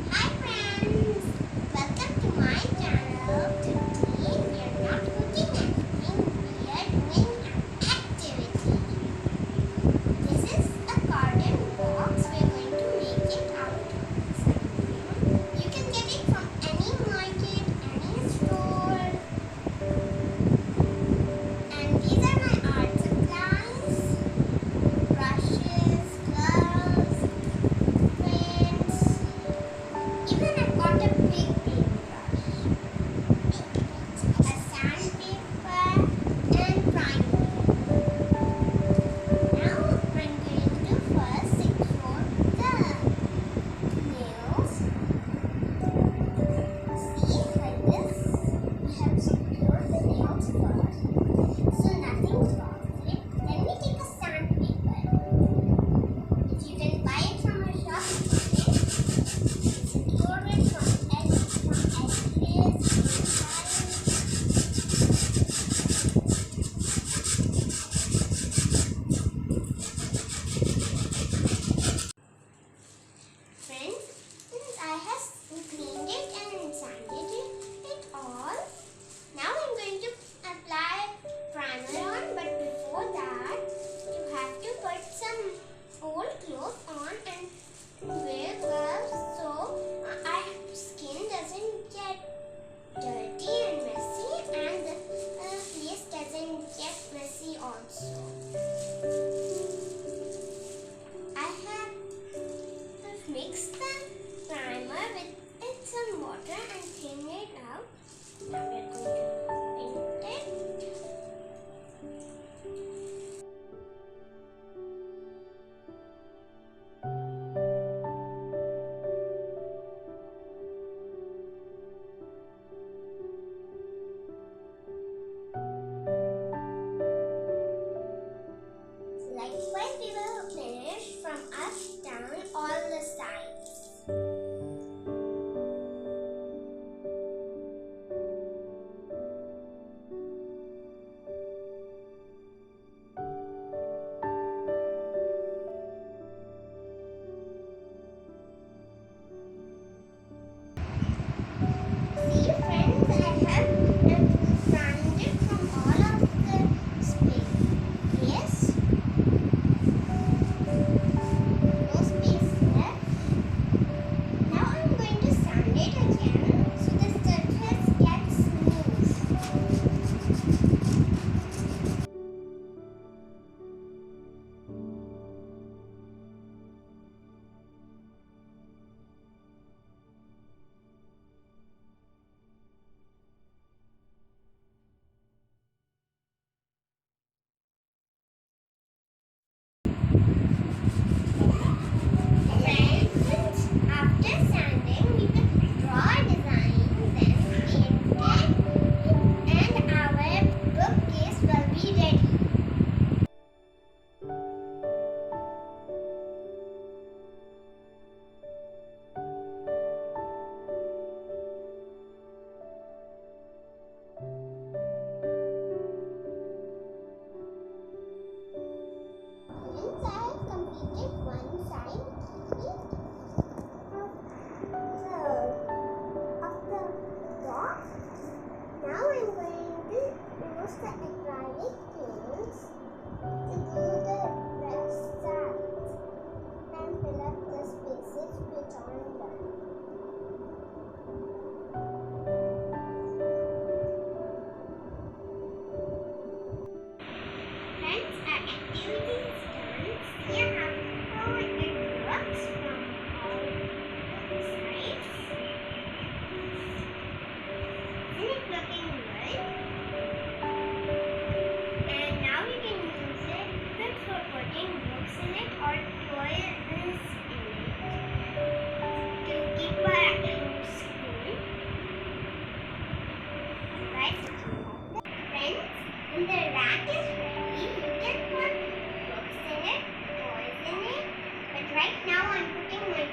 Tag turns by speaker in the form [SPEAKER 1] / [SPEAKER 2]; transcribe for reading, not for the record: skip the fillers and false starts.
[SPEAKER 1] Hi friends! Welcome to my channel. Today we are not cooking anything, we are doing an activity. This is a cardboard box. We are going to make it out of something. You can get it from any market, any store. And these are my art supplies, brushes, gloves, pens. Even I got a big paintbrush, a sandpaper, and primer. Now I'm going to first secure the nails. See, like this. We have secured the nails first, so nothing stops it. Then we take a sandpaper. If you can buy it from a shop, secure it from edges inside. Friends, since I have cleaned it and sanded it all, now I'm going to apply primer on. But before that, you have to put some old clothes on and wear gloves so our skin doesn't get dirty and messy, and the face doesn't get messy also. I have mixed the primer with some water and thin it out. Now we are going to paint it. Likewise, we will finish from up down all the sides. See friends, I have primed it from all of the space. No space left. Now I'm going to sand it again so the surface gets smooth. Friends, after sanding, we will draw a design, then paint it, and our bookcase will be ready. Since I have completed one side of the box, now I'm going to use the acrylic paints to do the rest sides and fill up the spaces which aren't done. Friends, our activity is done. See how it looks from all the sides. Isn't it looking good? dry stitching of the friends. When the rack is ready, you can put books in it, toys in it. But right now I'm putting my